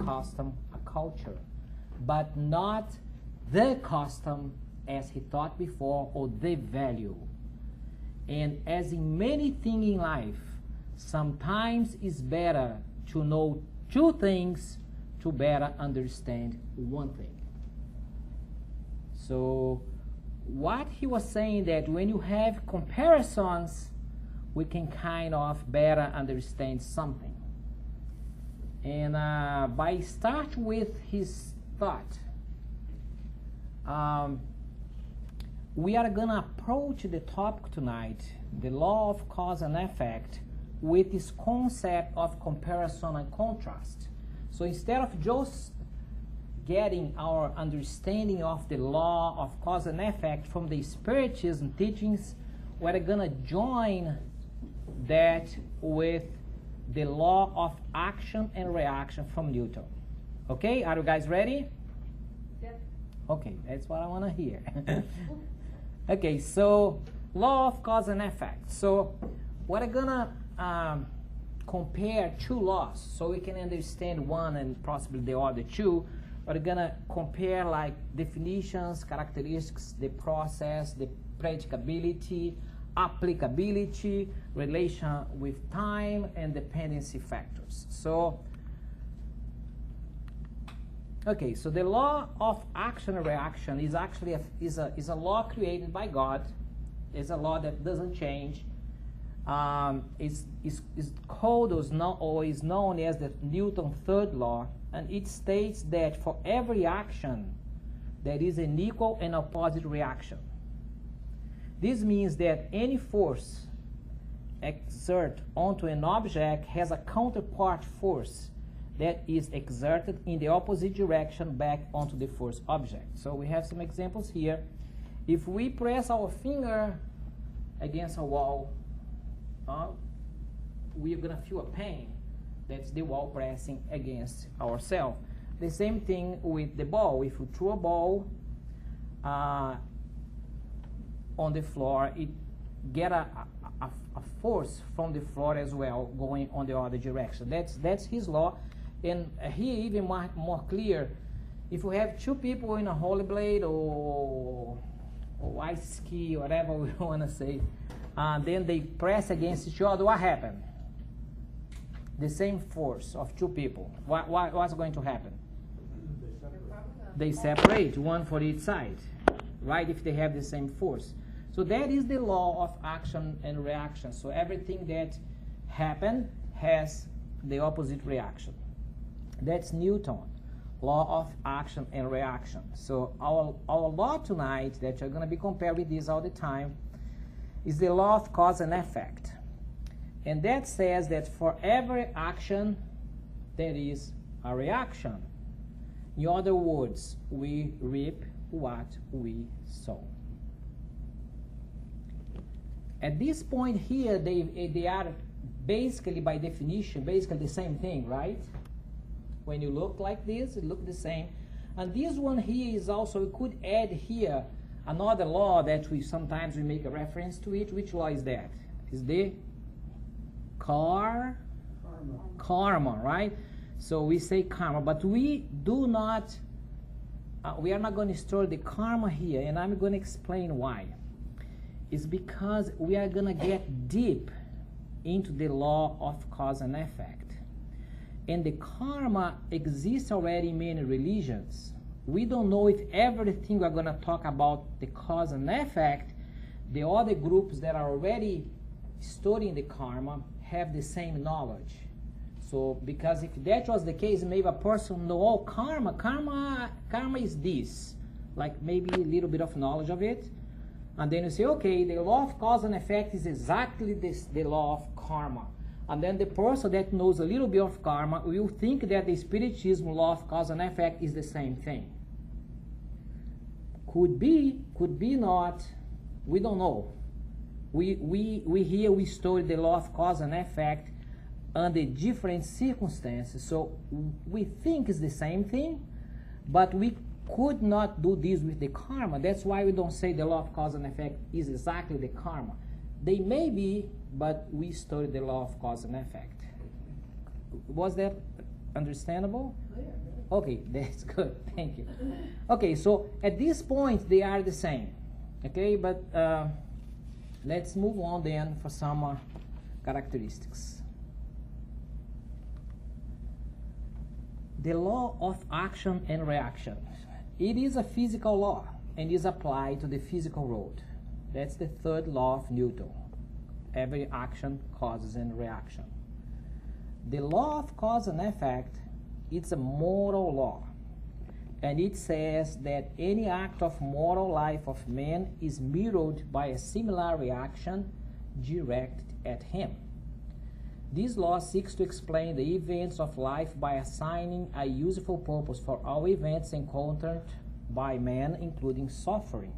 custom, a culture, but not the custom as he thought before, or the value. And as in many things in life, sometimes it's better to know two things to better understand one thing. So what he was saying, that when you have comparisons, we can kind of better understand something. And by start with his thought, we are going to approach the topic tonight, the law of cause and effect, with this concept of comparison and contrast. So instead of just getting our understanding of the law of cause and effect from the Spiritism teachings, we're going to join that with the law of action and reaction from Newton. Okay, are you guys ready? Yes. Okay, that's what I want to hear. Okay, so law of cause and effect. So we're gonna compare two laws so we can understand one and possibly the other two. We're gonna compare like definitions, characteristics, the process, the predicability, applicability, relation with time, and dependency factors. So okay, so the law of action and reaction is actually is a law created by God. It's a law that doesn't change. It's called or is known as the Newton third law, and it states that for every action there is an equal and opposite reaction. This means that any force exerted onto an object has a counterpart force that is exerted in the opposite direction back onto the first object. So we have some examples here. If we press our finger against a wall, we're going to feel a pain. That's the wall pressing against ourselves. The same thing with the ball. If you throw a ball on the floor, it get a force from the floor as well going on the other direction. That's his law. And here even more clear, if we have two people in a rollerblade or ice ski, whatever we want to say, then they press against each other, what happened? The same force of two people. What's going to happen? They separate, one for each side, right, if they have the same force. So that is the law of action and reaction. So everything that happened has the opposite reaction. That's Newton, law of action and reaction. So our law tonight, that you're going to be compared with this all the time, is the law of cause and effect. And that says that for every action, there is a reaction. In other words, we reap what we sow. At this point here, they are basically, by definition, basically the same thing, right? When you look like this, it looks the same. And this one here is also, we could add here another law that we sometimes make a reference to it. Which law is that? Is the karma, right? So we say karma, but we do not, we are not going to store the karma here, and I'm going to explain why. It's because we are going to get deep into the law of cause and effect. And the karma exists already in many religions. We don't know if everything we're going to talk about the cause and effect, the other groups that are already studying the karma have the same knowledge. So, because if that was the case, maybe a person know, oh, karma is this, like maybe a little bit of knowledge of it, and then you say, okay, the law of cause and effect is exactly this, the law of karma. And then the person that knows a little bit of karma will think that the Spiritism law of cause and effect is the same thing. Could be not. We don't know. We study the law of cause and effect under different circumstances. So we think it's the same thing, but we could not do this with the karma. That's why we don't say the law of cause and effect is exactly the karma. They may be, but we study the law of cause and effect. Was that understandable? clear. Okay, that's good. Thank you. Okay, so at this point they are the same. Okay, but let's move on then for some characteristics. The law of action and reaction. It is a physical law and is applied to the physical world. That's the third law of Newton. Every action causes a reaction. The law of cause and effect, it's a moral law. And it says that any act of moral life of man is mirrored by a similar reaction directed at him. This law seeks to explain the events of life by assigning a useful purpose for all events encountered by man, including suffering.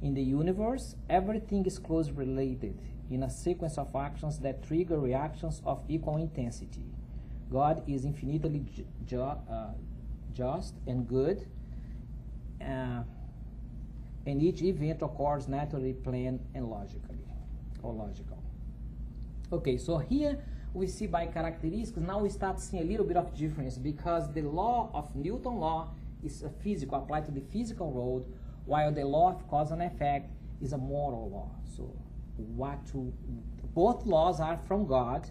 In the universe, everything is closely related in a sequence of actions that trigger reactions of equal intensity. God is infinitely just and good, and each event occurs naturally, planned, and logical. Okay, so here we see by characteristics, now we start seeing a little bit of difference because the law of Newton law is a physical, applied to the physical world, while the law of cause and effect is a moral law. So both laws are from God.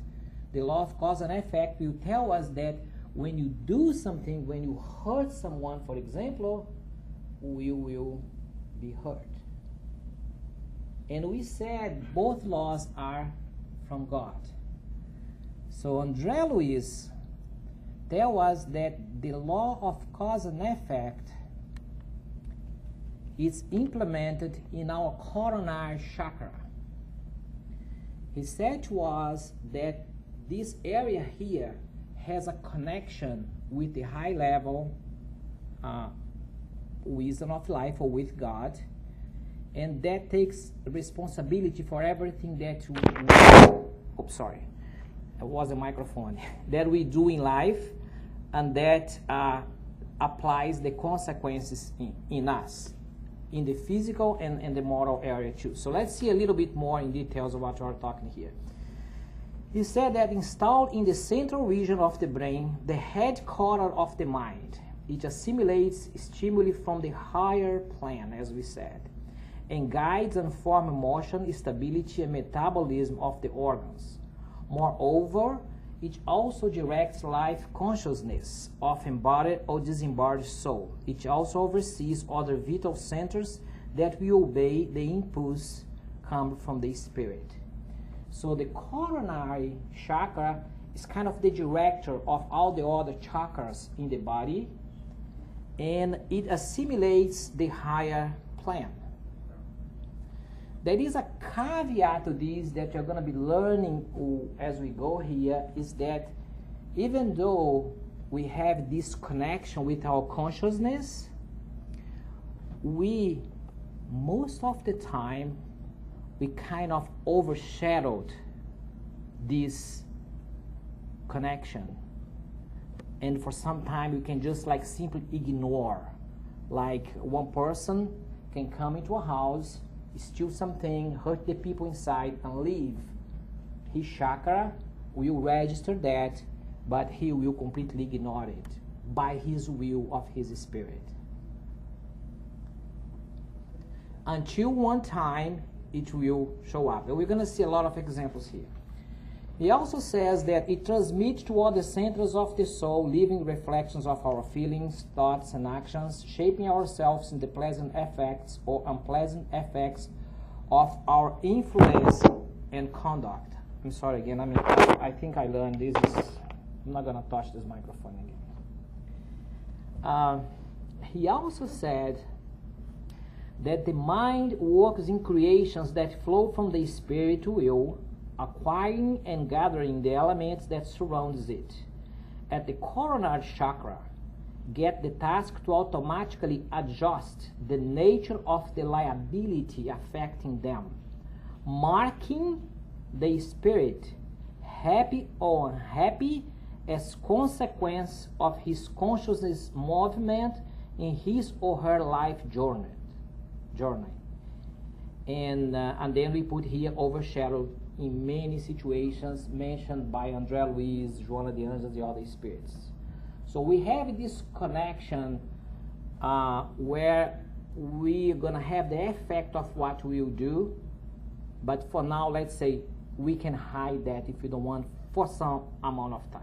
The law of cause and effect will tell us that when you do something, when you hurt someone, for example, you will be hurt. And we said both laws are from God. So André Luiz tells us that the law of cause and effect is implemented in our coronary chakra. He said to us that this area here has a connection with the high level wisdom of life or with God, and that takes responsibility for everything that that we do in life, and that applies the consequences in us, in the physical and the moral area too. So let's see a little bit more in details of what we're talking here. He said that installed in the central region of the brain, the headquarters of the mind, it assimilates stimuli from the higher plane, as we said, and guides and forms motion, stability, and metabolism of the organs. Moreover, it also directs life consciousness of embodied or disembodied soul. It also oversees other vital centers that will obey the impulse come from the spirit. So the coronary chakra is kind of the director of all the other chakras in the body, and it assimilates the higher plane. There is a caveat to this that you're going to be learning as we go here, is that even though we have this connection with our consciousness, we, most of the time, we kind of overshadowed this connection. And for some time, we can just like simply ignore. Like one person can come into a house, steal something, hurt the people inside, and leave. His chakra will register that, but he will completely ignore it by his will of his spirit. Until one time, it will show up. And we're going to see a lot of examples here. He also says that it transmits to other centers of the soul, leaving reflections of our feelings, thoughts, and actions, shaping ourselves in the pleasant effects or unpleasant effects of our influence and conduct. I'm sorry again, I think I learned this. I'm not going to touch this microphone again. He also said that the mind works in creations that flow from the spirit will, acquiring and gathering the elements that surrounds it. At the coronary chakra, get the task to automatically adjust the nature of the liability affecting them, marking the spirit, happy or unhappy, as consequence of his consciousness movement in his or her life journey. And then we put here overshadowed in many situations mentioned by André Luiz, Joana de Anjos, the other spirits. So we have this connection where we're going to have the effect of what we'll do, but for now, let's say we can hide that if we don't want for some amount of time.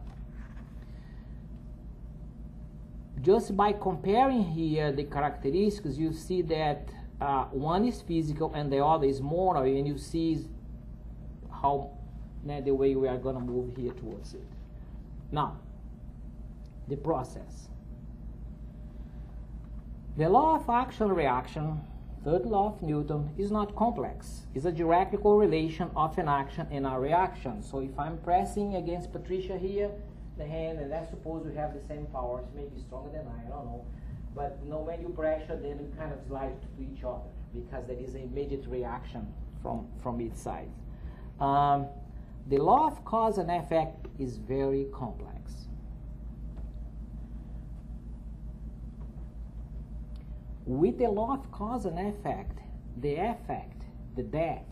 Just by comparing here the characteristics, you see that one is physical and the other is moral, and you see how the way we are going to move here towards it. Now, the process. The law of action-reaction, third law of Newton, is not complex. It's a direct correlation of an action and a reaction. So if I'm pressing against Patricia here, the hand, and let's suppose we have the same powers, maybe stronger than I don't know. But when you pressure, then you kind of slide to each other because there is an immediate reaction from each side. The law of cause and effect is very complex. With the law of cause and effect, the that,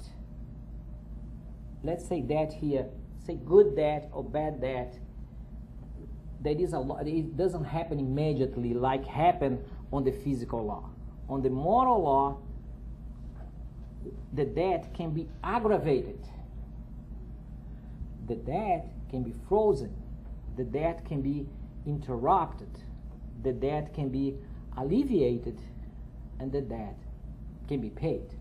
let's say that here, say good that or bad that, there is a law, it doesn't happen immediately like happen on the physical law. On the moral law, the that can be aggravated. The that can be frozen. The that can be interrupted. The that can be alleviated. And the that can be paid.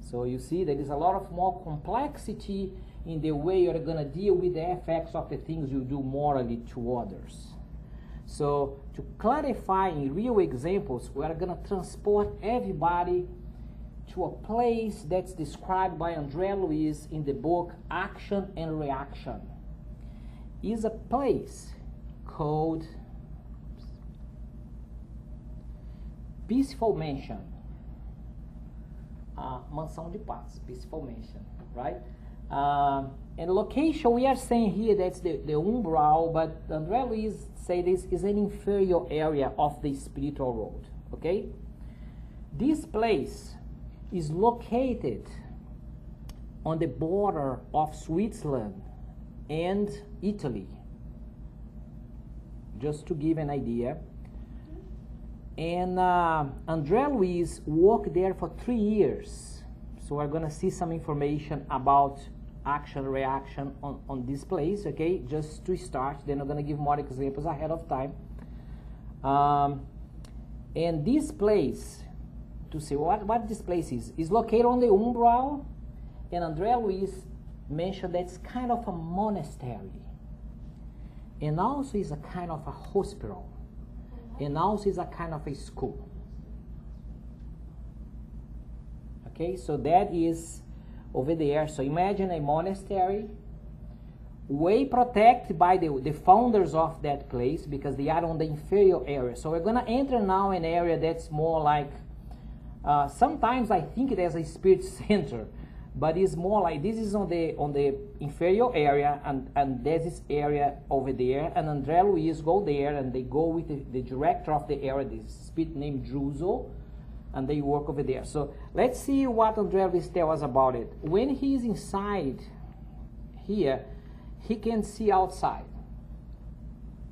So you see there is a lot of more complexity in the way you're going to deal with the effects of the things you do morally to others. So to clarify in real examples, we are going to transport everybody to a place that's described by André Luiz in the book Action and Reaction. Is a place called Peaceful Mansion. Mansão de Paz, Peaceful Mansion, right? And location, we are saying here that's the umbral, but André Luiz say this is an inferior area of the spiritual road, okay? This place is located on the border of Switzerland and Italy, just to give an idea. And André Luiz worked there for 3 years. So we're going to see some information about action, reaction on this place, okay? Just to start. Then I'm going to give more examples ahead of time. And this place, to see what this place is located on the umbral. And André Luiz mentioned that it's kind of a monastery. And also is a kind of a hospital. And also is a kind of a school. Okay, so that is over there. So imagine a monastery, way protected by the founders of that place because they are on the inferior area. So we're going to enter now an area that's more like, sometimes I think it as a spirit center, but it's more like this is on the inferior area, and there's this area over there, and André Luiz go there, and they go with the director of the area, this spirit named Druso, and they work over there. So let's see what André Luiz tells us about it. When he's inside here, he can see outside.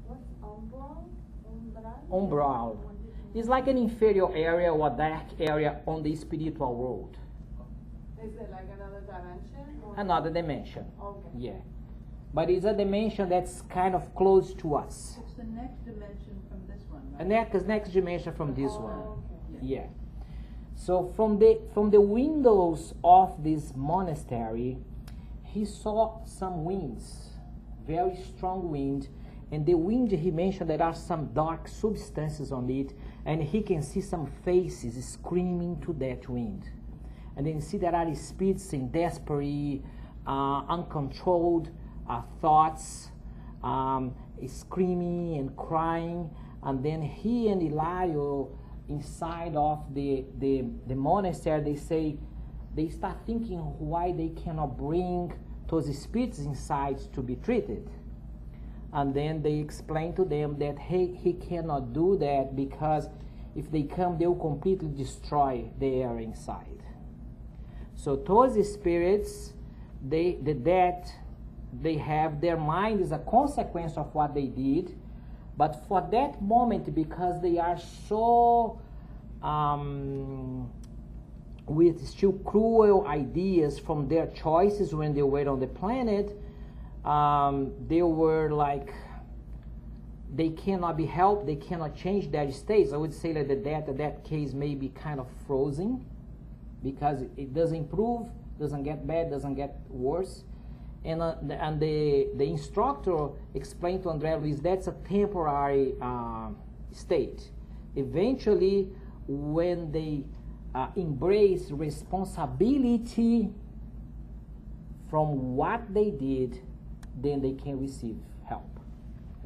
What's umbral? Umbral. It's like an inferior area or dark area on the spiritual road. Is it like another dimension? Or? Another dimension. Okay. Yeah. But it's a dimension that's kind of close to us. It's the next dimension from this one, right? And next dimension from this one. Okay. Yeah. So from the windows of this monastery, he saw some winds, very strong wind, and the wind he mentioned there are some dark substances on it, and he can see some faces screaming to that wind. And then you see there are spirits in desperate, uncontrolled thoughts, screaming and crying. And then he and Hilario, inside of the monastery, they start thinking why they cannot bring those spirits inside to be treated. And then they explain to them that, hey, he cannot do that because if they come, they will completely destroy the area inside. So those spirits, they have their mind is a consequence of what they did, But for that moment, because they are so with still cruel ideas from their choices when they were on the planet, they were like, they cannot be helped, they cannot change their states. I would say that that case may be kind of frozen, because it doesn't improve, doesn't get bad, doesn't get worse. And the instructor explained to André Luiz that's a temporary state. Eventually, when they embrace responsibility from what they did, then they can receive help.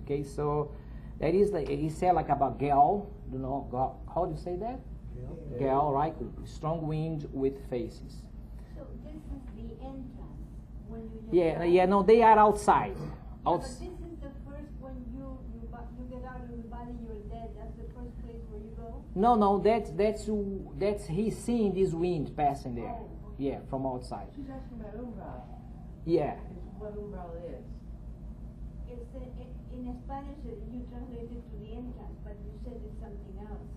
Okay, so that is like he said, like about Gal, you know, how do you say that? Gal, right? Strong wind with faces. So this is the entrance when you Yeah, no, they are outside. Yeah, but this is the first when you get out of the body, you're dead. That's the first place where you go. No, that's he's seeing this wind passing there. Oh, okay. Yeah, from outside. She's asking about umbral. Yeah. It's what umbral is. It's in Spanish you translate it to the entrance, but you said it's something else.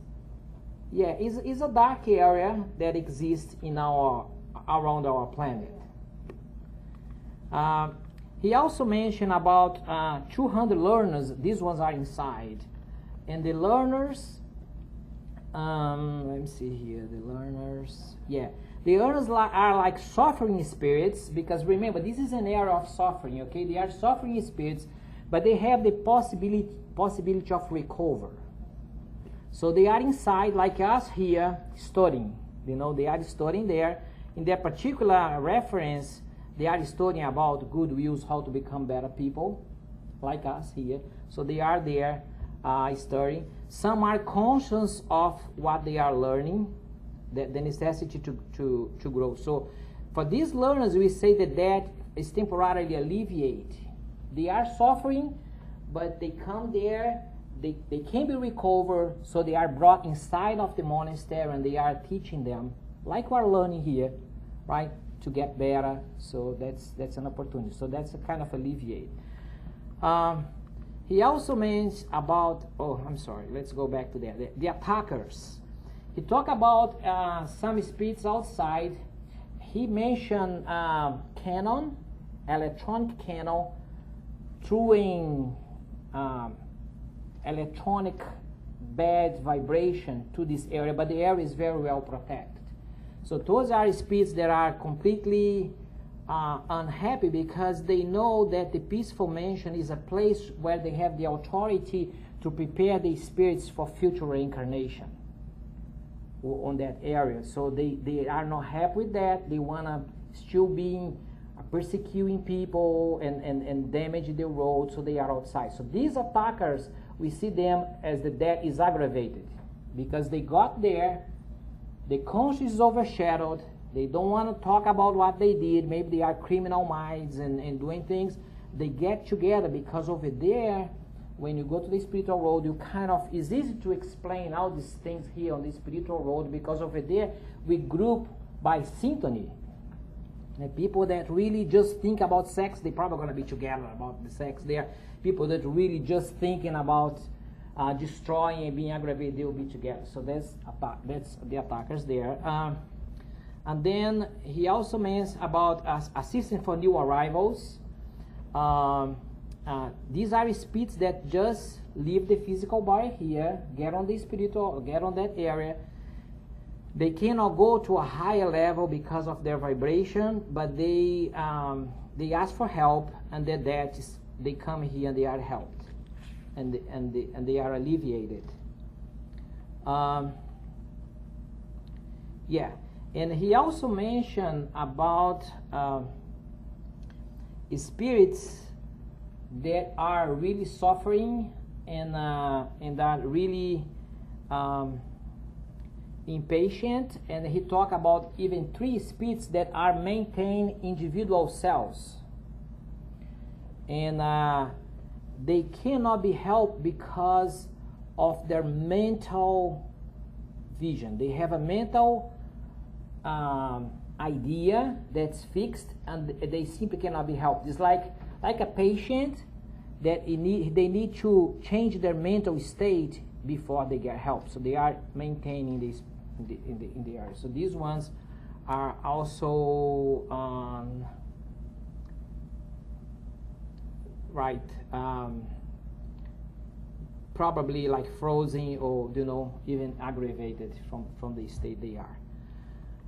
Yeah, it's a dark area that exists in around our planet. He also mentioned about 200 learners. These ones are inside, and the learners. Let me see here. The learners. Yeah, the learners are like suffering spirits, because remember, this is an area of suffering. Okay, they are suffering spirits, but they have the possibility of recover. So they are inside, like us here, studying. You know, they are studying there. In their particular reference, they are studying about good wills, how to become better people, like us here. So they are there studying. Some are conscious of what they are learning, the necessity to grow. So for these learners, we say that is temporarily alleviated. They are suffering, but they come there. They can be recovered, so they are brought inside of the monastery, and they are teaching them, like we're learning here, right, to get better. So that's an opportunity. So that's a kind of alleviate. He also mentions about, let's go back to that. The attackers. He talked about some spirits outside. He mentioned cannon, electronic cannon, throwing electronic bad vibration to this area, but the area is very well protected. So those are spirits that are completely unhappy, because they know that the peaceful mansion is a place where they have the authority to prepare the spirits for future reincarnation on that area. So they are not happy with that. They want to still be persecuting people and damage the road, so they are outside. So these attackers, we see them as the death is aggravated, because they got there, the conscience is overshadowed, they don't want to talk about what they did, maybe they are criminal minds and doing things. They get together, because over there, when you go to the spiritual road, you it's easy to explain all these things here on the spiritual road, because over there we group by sympathy. And people that really just think about sex, they're probably going to be together about the sex there. People that really just thinking about destroying and being aggravated, they will be together. So that's the attackers there. And then he also mentions about assistance for new arrivals. These are spirits that just leave the physical body here, get on the spiritual, get on that area. They cannot go to a higher level because of their vibration, but they ask for help, and they come here and they are helped, and they are alleviated. Yeah, and he also mentioned about spirits that are really suffering and are really impatient, and he talked about even 3 spirits that are maintain individual selves, and they cannot be helped because of their mental vision. They have a mental idea that's fixed, and they simply cannot be helped. It's like a patient that they need to change their mental state before they get help. So they are maintaining this in the area. So these ones are also probably like frozen or even aggravated from the state they are.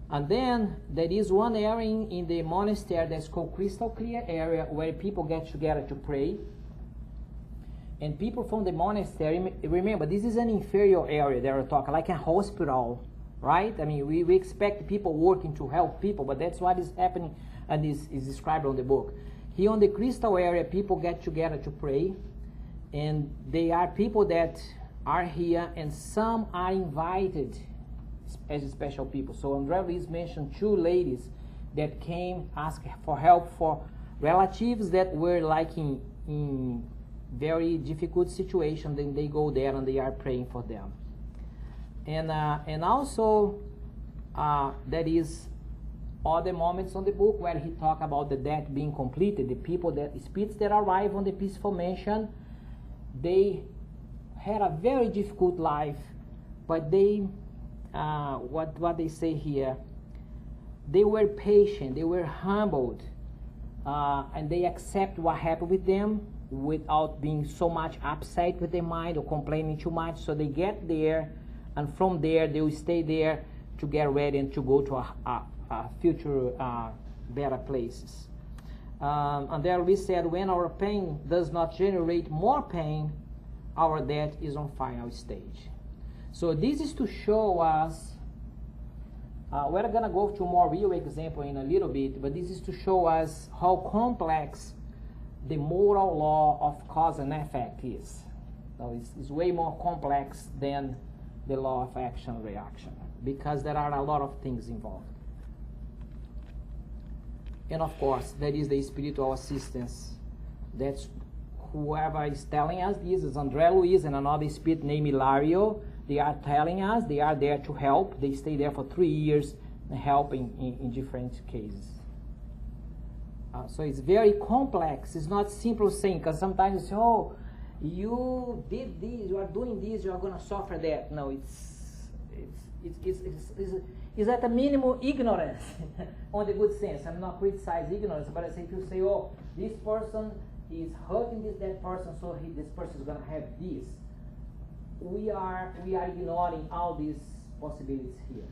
And then there is one area in the monastery that's called crystal clear area, where people get together to pray. And people from the monastery, remember, this is an inferior area that we're talking, like a hospital, right? I mean, we expect people working to help people, but that's what is happening and is described on the book. Here on the crystal area, people get together to pray, and they are people that are here, and some are invited as special people. So André Luiz mentioned 2 ladies that came asking for help for relatives that were like in very difficult situation. Then they go there and they are praying for them. And also there is other moments on the book where he talk about the death being completed. The people spirits that arrive on the peaceful mansion, they had a very difficult life, but they what they say here, they were patient, they were humbled, and they accept what happened with them without being so much upset with their mind or complaining too much. So they get there, and from there they will stay there to get ready and to go to a future better places. And there we said, when our pain does not generate more pain, our death is on final stage. So this is to show us, we're going to go to a more real example in a little bit, but this is to show us how complex the moral law of cause and effect is. So it's way more complex than the law of action and reaction, because there are a lot of things involved. And of course, there is the spiritual assistance. That's whoever is telling us this is André Luiz and another spirit named Hilario. They are telling us they are there to help. They stay there for 3 years helping in different cases. So it's very complex. It's not simple saying, because sometimes you say, oh, you did this, you are doing this, you are going to suffer that. No, it's at a minimum ignorance on the good sense. I'm not criticizing ignorance, but I say, if you say, oh, this person is hurting that person, so this person is going to have this. We are ignoring all these possibilities here.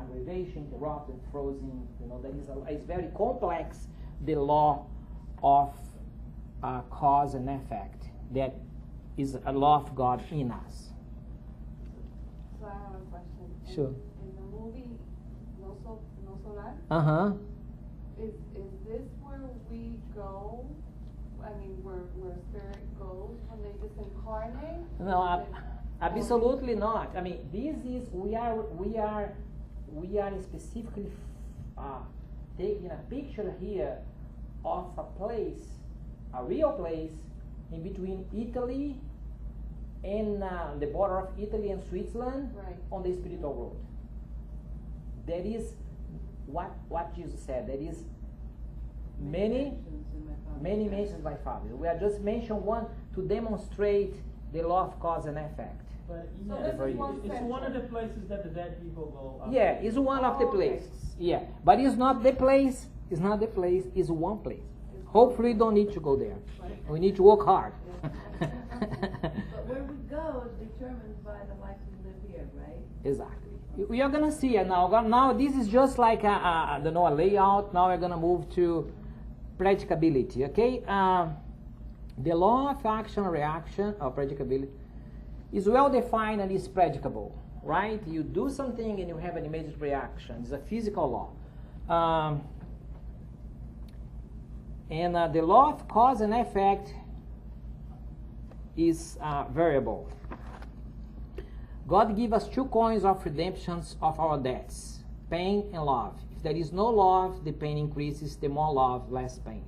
Aggravation, corrupted, frozen, it's very complex, the law of cause and effect that is a law of God in us. So I have a question. Sure. In the movie No Solar, Uh-huh. is this where we go? I mean, where spirit goes when they disincarnate? No, absolutely not. I mean, this is we are specifically taking a picture here of a place, a real place in between Italy and the border of Italy and Switzerland, right, on the spiritual road. There is what Jesus said. There is many mentions by Father. We are just mentioning one to demonstrate the law of cause and effect. But So yeah, this is one it's one of the places that the dead people go. After. Yeah, it's one of the places. Yeah, but it's not the place. It's not the place. It's one place. Hopefully, you don't need to go there. We need to work hard. But where we go is determined by the life we live here, right? Exactly. We are gonna see it now. Now this is just like a layout. Now we're gonna move to predicability. Okay. The law of action and reaction or predicability is well defined and is predicable, right? You do something and you have an immediate reaction. It's a physical law. And the law of cause and effect is variable. God gives us 2 coins of redemptions of our debts, pain and love. If there is no love, the pain increases. The more love, less pain.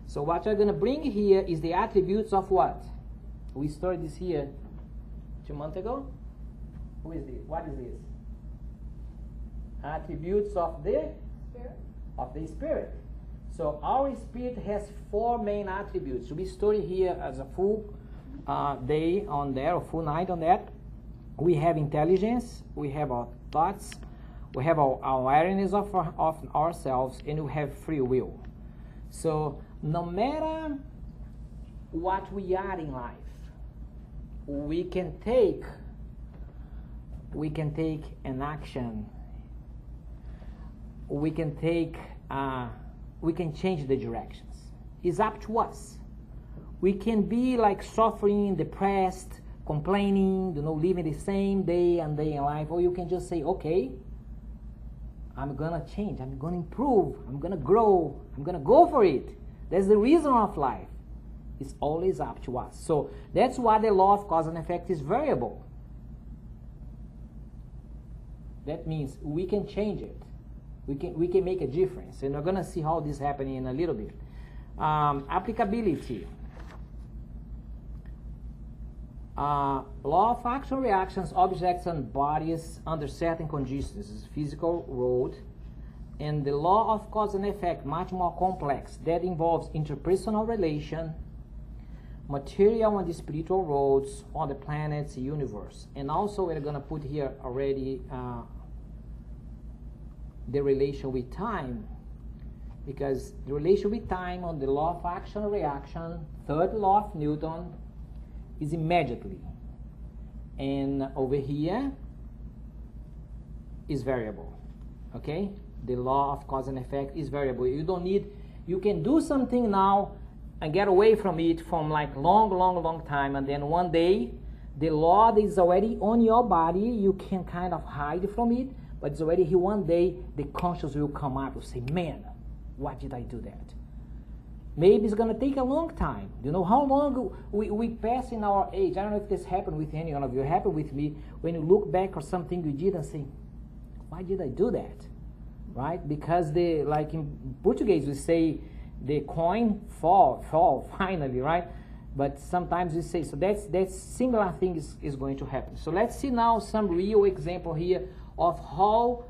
So what we're going to bring here is the attributes of what? We started this here 2 months ago. Who is this? What is this? Attributes of the Spirit? Of the Spirit. So our spirit has 4 main attributes. We study here as a full day on that, or full night on that. We have intelligence, we have our thoughts, we have our awareness of ourselves, and we have free will. So no matter what we are in life, we can take an action. We can change the directions. It's up to us. We can be like suffering, depressed, complaining, living the same day and day in life, or you can just say, okay, I'm gonna change, I'm gonna improve, I'm gonna grow, I'm gonna go for it. That's the reason of life. It's always up to us. So that's why the law of cause and effect is variable. That means we can change it. We can make a difference. And we're going to see how this is happening in a little bit. Applicability. Law of action, reactions, objects and bodies under certain conditions. This is physical world. And the law of cause and effect, much more complex. That involves interpersonal relation, material and the spiritual roads on the planets, universe. And also we're going to put here already the relation with time, because the relation with time on the law of action and reaction, third law of Newton, is immediately. And over here is variable. Okay? The law of cause and effect is variable. You can do something now and get away from it from like long time, and then one day the law is already on your body. You can kind of hide from it, but it's already here. One day the conscious will come up and say, man, why did I do that? Maybe it's going to take a long time. You know how long we pass in our age. I don't know if this happened with any one of you. It happened with me when you look back or something you did and say, why did I do that? Right? Because like in Portuguese we say, the coin fall finally, right? But sometimes we say, so that similar thing is going to happen. So let's see now some real example here of how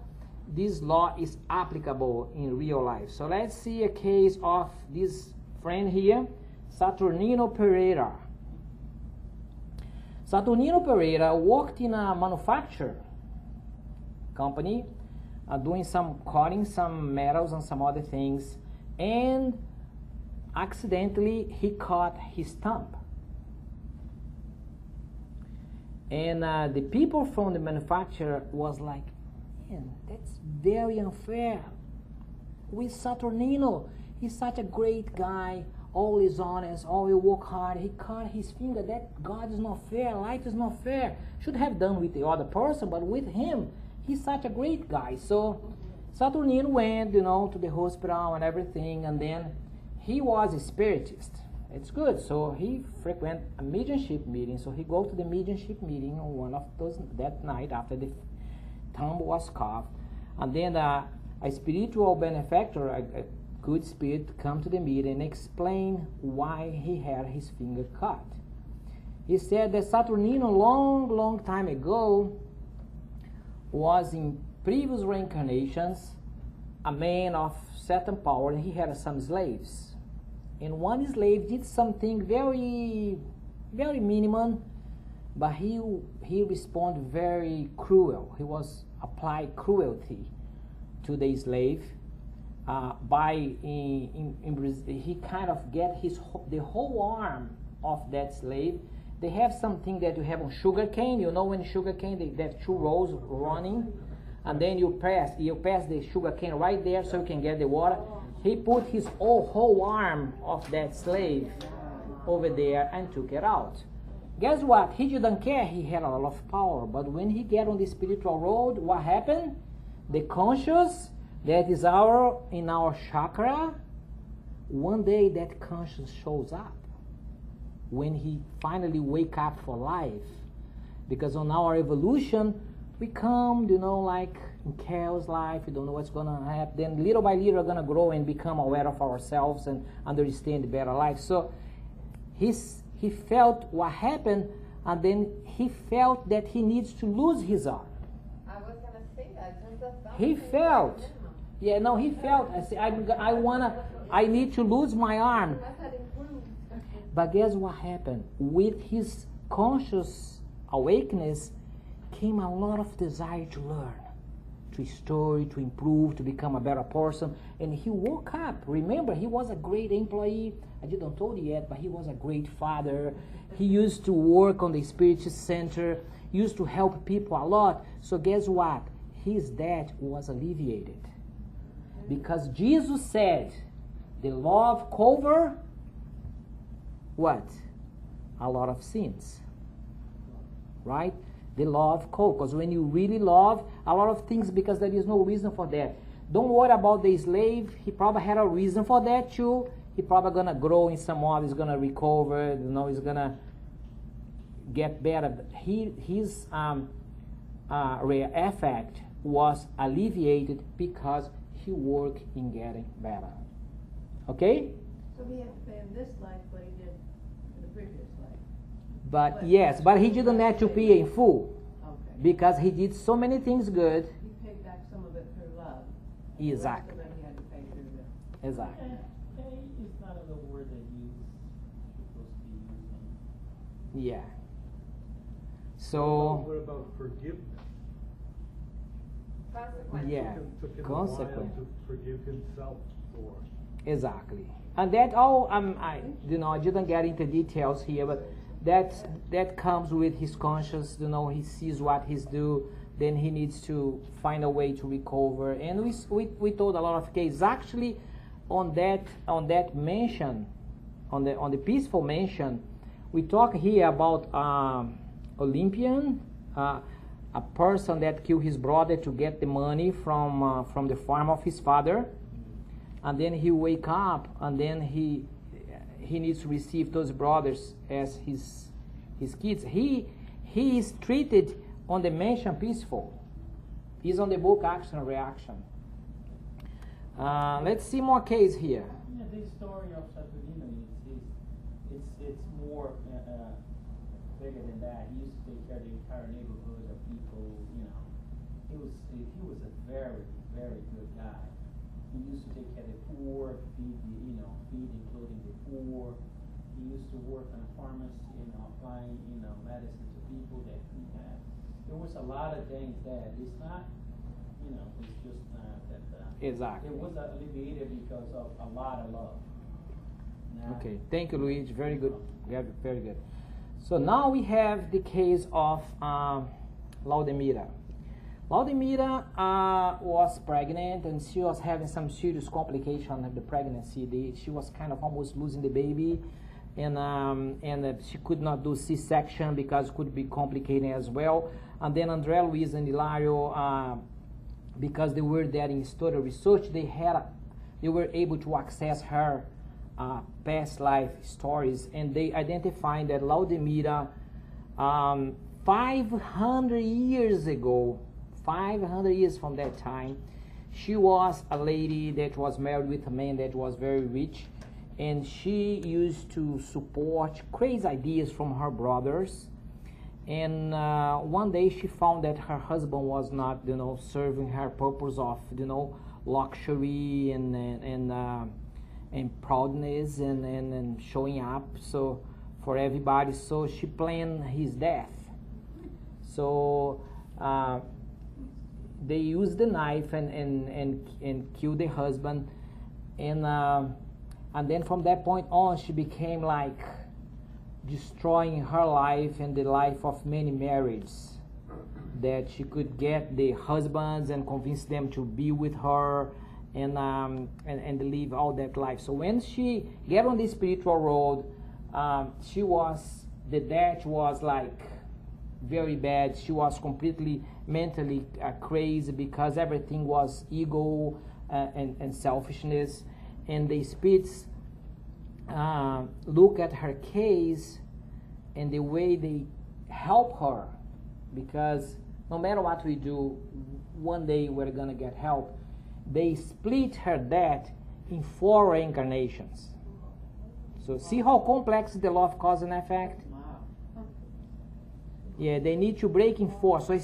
this law is applicable in real life. So let's see a case of this friend here, Saturnino Pereira. Saturnino Pereira worked in a manufacturer company, doing some cutting some metals and some other things, and accidentally he cut his thumb. And the people from the manufacturer was like, man, that's very unfair. With Saturnino, he's such a great guy, always honest, always work hard. He cut his finger. That God is not fair. Life is not fair. Should have done with the other person, but with him, he's such a great guy. So Saturnino went, to the hospital and everything, and then he was a spiritist. It's good. So he frequent a mediumship meeting. So he go to the mediumship meeting on one of those that night after the thumb was carved, and then a spiritual benefactor, a good spirit, come to the meeting and explain why he had his finger cut. He said that Saturnino long time ago was in previous reincarnations a man of certain power, and he had some slaves. And one slave did something very, very minimum, but he responded very cruel. He was applied cruelty to the slave he kind of get the whole arm of that slave. They have something that you have on sugar cane. When sugar cane they have 2 rows running, and then you pass the sugar cane right there so you can get the water. He put his whole arm of that slave over there and took it out. Guess what? He didn't care. He had a lot of power. But when he get on the spiritual road, what happened? The conscious that is in our chakra, one day that conscious shows up. When he finally wake up for life. Because on our evolution, we come, like in chaos life, we don't know what's going to happen. Then little by little, we're going to grow and become aware of ourselves and understand the better life. So he felt what happened, and then he felt that he needs to lose his arm. I was going to say that. He felt Yeah, no, he felt, I need to lose my arm. But guess what happened? With his conscious awakeness came a lot of desire to learn, to study, to improve, to become a better person. And he woke up. Remember, he was a great employee. I didn't tell you yet, but he was a great father. He used to work on the Spiritist Center, used to help people a lot. So guess what? His debt was alleviated. Because Jesus said, the love cover what? A lot of sins. Right? The love cover. Because when you really love, a lot of things, because there is no reason for that. Don't worry about the slave. He probably had a reason for that too. He probably gonna grow in some more. He's gonna recover. He's gonna get better. His effect was alleviated because he worked in getting better. Okay? So he had to pay in this life what he did in the previous life. But yes, but he didn't have to pay in full. Okay. Because he did so many things good. He paid back some of it through love. Exactly. The rest of it he had to pay through the... Exactly. Pay is not a word that you supposed to be using. Yeah. So What about forgiveness? yeah, Took him consequence. a while to forgive himself for. Exactly. And that all I didn't get into details here, but that comes with his conscience. He sees what he's due, then he needs to find a way to recover. And we told a lot of cases. Actually, on that mention, on the peaceful mention, we talk here about Olympian, a person that killed his brother to get the money from the farm of his father, and then he wake up, and then he needs to receive those brothers as his kids. He is treated on the mention peaceful. He's on the book Action and Reaction. Let's see more case here. Yeah, this story of Saturnino it's more bigger than that. He used to take care of the entire neighborhood of people. He was a very, very good guy. He used to take care of the poor, feed including the poor. He used to work on a pharmacy, applying medicine to people that he had. There was a lot of things that it's not, it's just not that. Exactly. It was alleviated because of a lot of love. Now, Okay, thank you, Luigi. Very good. Very good. So now we have the case of Laudemira. Laudemira was pregnant, and she was having some serious complication of the pregnancy. She was kind of almost losing the baby, and she could not do C-section because it could be complicated as well. And then Andrea, Luis, and Hilario, because they were there in study research, they were able to access her past life stories, and they identified that Laudemira, 500 years ago, 500 years from that time, she was a lady that was married with a man that was very rich, and she used to support crazy ideas from her brothers. And one day she found that her husband was not, serving her purpose of, luxury and proudness and showing up for everybody. So she planned his death. So they used the knife and killed the husband, and then from that point on she became like destroying her life and the life of many marriages, that she could get the husbands and convince them to be with her and live all that life. So when she get on the spiritual road, the death was like very bad. She was completely mentally crazy because everything was ego and selfishness. And the spirits look at her case and the way they help her, because no matter what we do, one day we're gonna get help. They split her death in 4 reincarnations. So see how complex the law of cause and effect? Wow. Yeah, they need to break in four. So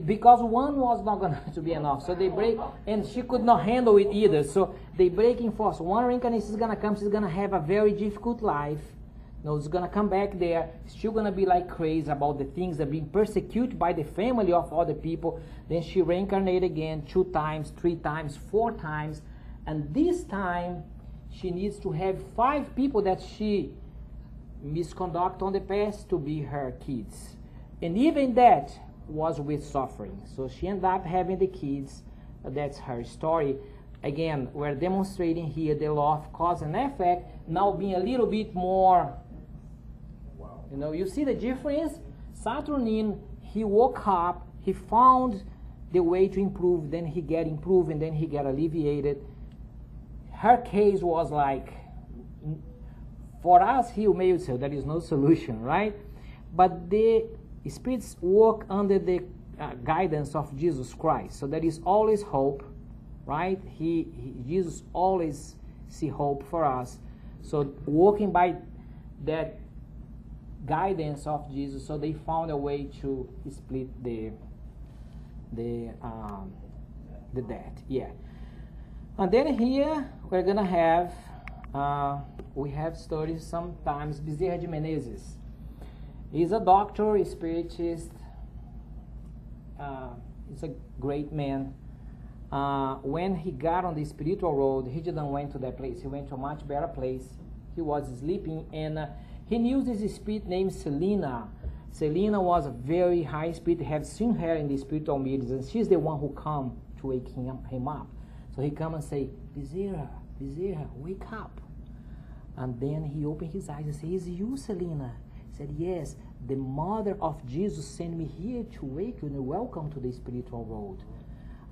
because one was not going to be enough. So they break, and she could not handle it either. So they break in four. So one reincarnation is going to come. She's going to have a very difficult life. She's going to come back there. Still going to be like crazy about the things that being persecuted by the family of other people. Then she reincarnated again 2 times, 3 times, 4 times. And this time, she needs to have 5 people that she misconduct on the past to be her kids. And even that was with suffering. So she ended up having the kids. That's her story. Again, we're demonstrating here the law of cause and effect, now being a little bit more, you see the difference? Saturnine, he woke up, he found the way to improve, then he get improved, and then he get alleviated. Her case was like, for us here, may say there is no solution, right? But the spirits work under the guidance of Jesus Christ. So there is always hope, right? Jesus always see hope for us. So working by that guidance of Jesus, so they found a way to split the debt. Yeah. And then here we're gonna have we have studied sometimes Bezerra de Menezes. He's a doctor, a spiritist. He's a great man. When he got on the spiritual road, he didn't went to that place. He went to a much better place. He was sleeping, and he knew this spirit named Selena. Selena was a very high spirit. Have seen her in the spiritual meetings, and she's the one who come to wake him up. So he come and say, Bezerra, wake up. And then he opened his eyes and said, is you, Selena? He said, yes, the mother of Jesus sent me here to wake you and welcome to the spiritual road.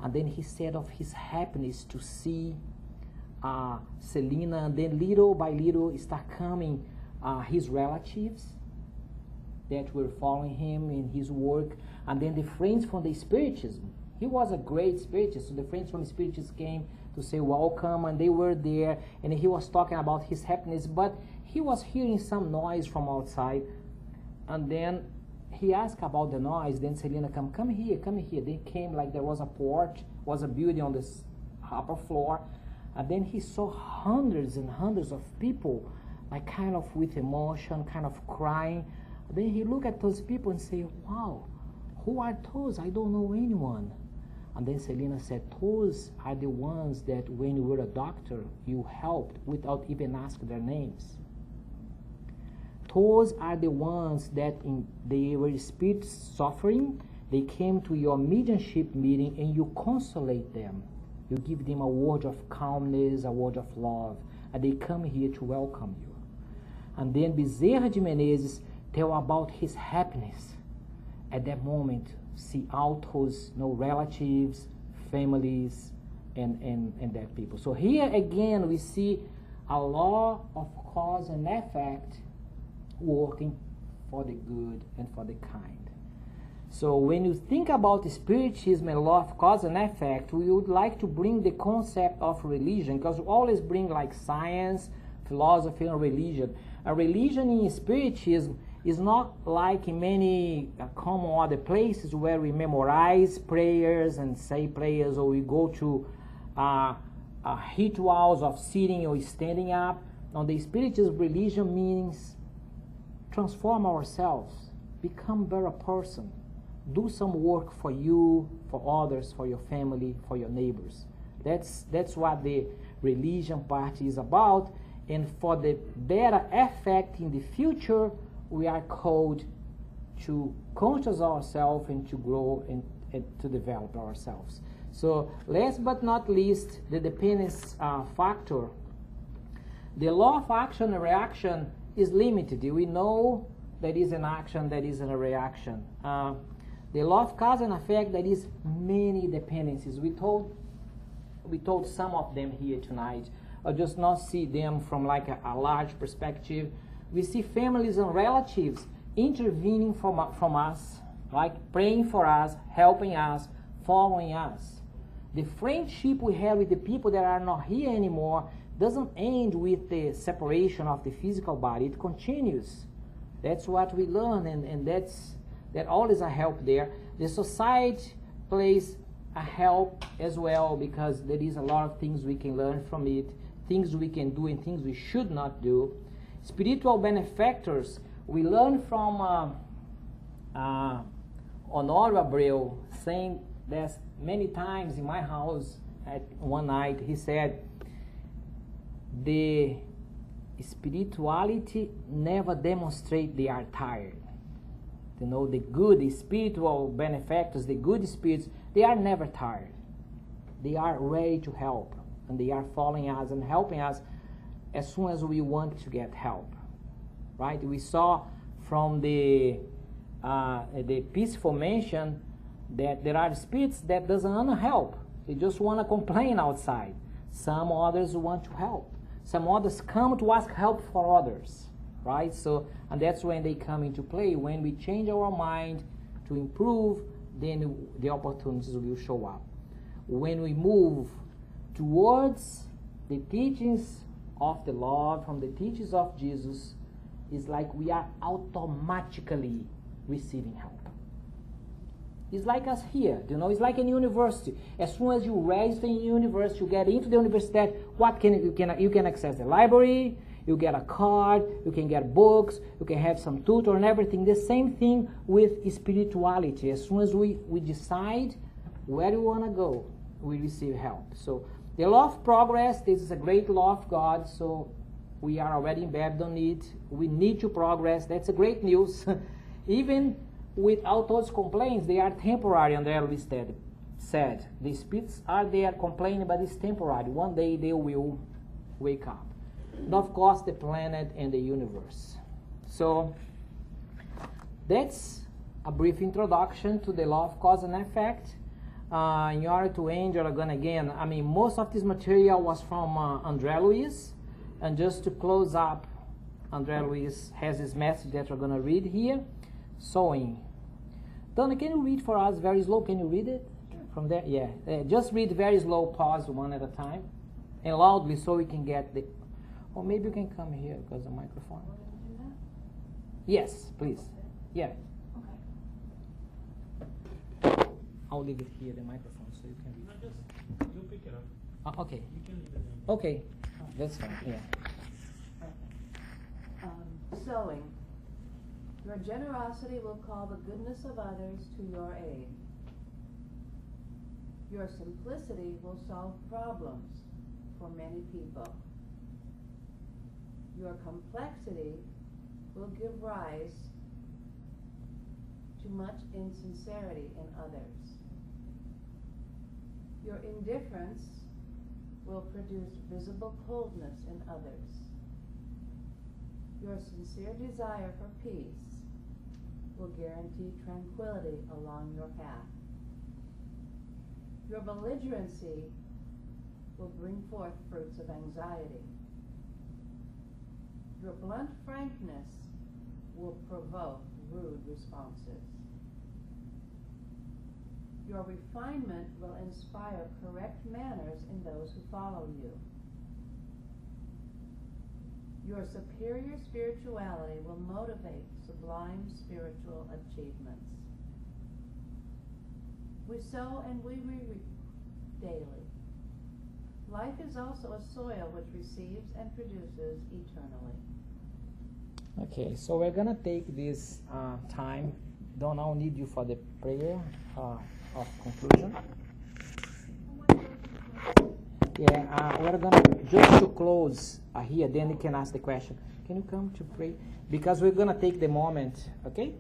And then he said of his happiness to see Selena, and then little by little start coming his relatives that were following him in his work, and then the friends from the Spiritism. He was a great Spiritist, so the friends from the Spiritism came to say welcome, and they were there, and he was talking about his happiness, but he was hearing some noise from outside, and then he asked about the noise. Then Selena come here. They came like there was a porch, was a building on this upper floor, and then he saw hundreds and hundreds of people, like kind of with emotion, kind of crying. Then he looked at those people and said, wow, who are those? I don't know anyone. And then Selena said, those are the ones that when you were a doctor, you helped without even asking their names. Those are the ones that they were spirits suffering. They came to your mediumship meeting and you consolate them. You give them a word of calmness, a word of love, and they come here to welcome you. And then Bezerra de Menezes tell about his happiness at that moment. See all those relatives, families, and that people. So here again we see a law of cause and effect working for the good and for the kind. So when you think about Spiritism and law of cause and effect, we would like to bring the concept of religion, because we always bring like science, philosophy, and religion. A religion in Spiritism is not like in many common other places where we memorize prayers and say prayers, or we go to rituals of sitting or standing up. Now the Spiritism religion means transform ourselves, become a better person, do some work for you, for others, for your family, for your neighbors. That's what the religion part is about. And for the better effect in the future, we are called to conscious ourselves and to grow and to develop ourselves. So last but not least, the dependence factor. The law of action and reaction is limited. We know there is an action, there is a reaction. The law of cause and effect, there is many dependencies. We told some of them here tonight. Or just not see them from like a large perspective. We see families and relatives intervening from us, like praying for us, helping us, following us. The friendship we have with the people that are not here anymore doesn't end with the separation of the physical body. It continues. That's what we learn, and That always a help there. The society plays a help as well, because there is a lot of things we can learn from it, things we can do and things we should not do. Spiritual benefactors, we learn from Honório Abreu, saying that many times in my house at one night, he said, the spirituality never demonstrate they are tired. You know, the good, the spiritual benefactors, the good spirits, they are never tired. They are ready to help, and they are following us and helping us as soon as we want to get help. Right? We saw from the peaceful mention that there are spirits that doesn't want to help. They just want to complain outside. Some others want to help. Some others come to ask help for others. Right? So, and that's when they come into play. When we change our mind to improve, then the opportunities will show up. When we move towards the teachings of the Lord, from the teachings of Jesus, it's like we are automatically receiving help. It's like us here, you know, it's like in university. As soon as you register in university, you get into the university, you can access the library, you get a card, you can get books, you can have some tutor and everything. The same thing with spirituality. As soon as we decide where we want to go, we receive help. So the law of progress, this is a great law of God, so we are already embedded on it. We need to progress. That's a great news. Even without those complaints, they are temporary, and André Luiz said. The spirits are there complaining, but it's temporary. One day they will wake up. And of course, the planet and the universe. So that's a brief introduction to the law of cause and effect. In order to end again, I mean, most of this material was from André Luiz. And just to close up, André Luiz has his message that we're going to read here. Sowing. Donna, can you read for us very slow? Can you read it? From there? Yeah. Just read very slow, pause one at a time. And loudly so we can get the... Or maybe you can come here because the microphone. Yes, please. Yeah. Okay. I'll leave it here, the microphone, so you can read. No, just, you pick it up. Okay. You can leave it in. Okay. That's fine, yeah. Sowing. Your generosity will call the goodness of others to your aid. Your simplicity will solve problems for many people. Your complexity will give rise to much insincerity in others. Your indifference will produce visible coldness in others. Your sincere desire for peace will guarantee tranquility along your path. Your belligerency will bring forth fruits of anxiety. Your blunt frankness will provoke rude responses. Your refinement will inspire correct manners in those who follow you. Your superior spirituality will motivate sublime spiritual achievements. We sow and we reap daily. Life is also a soil which receives and produces eternally. Okay, so we're going to take this time. Don't I'll need you for the prayer of conclusion. Yeah, we're going to, just to close here, then you can ask the question. Can you come to pray? Because we're going to take the moment, okay?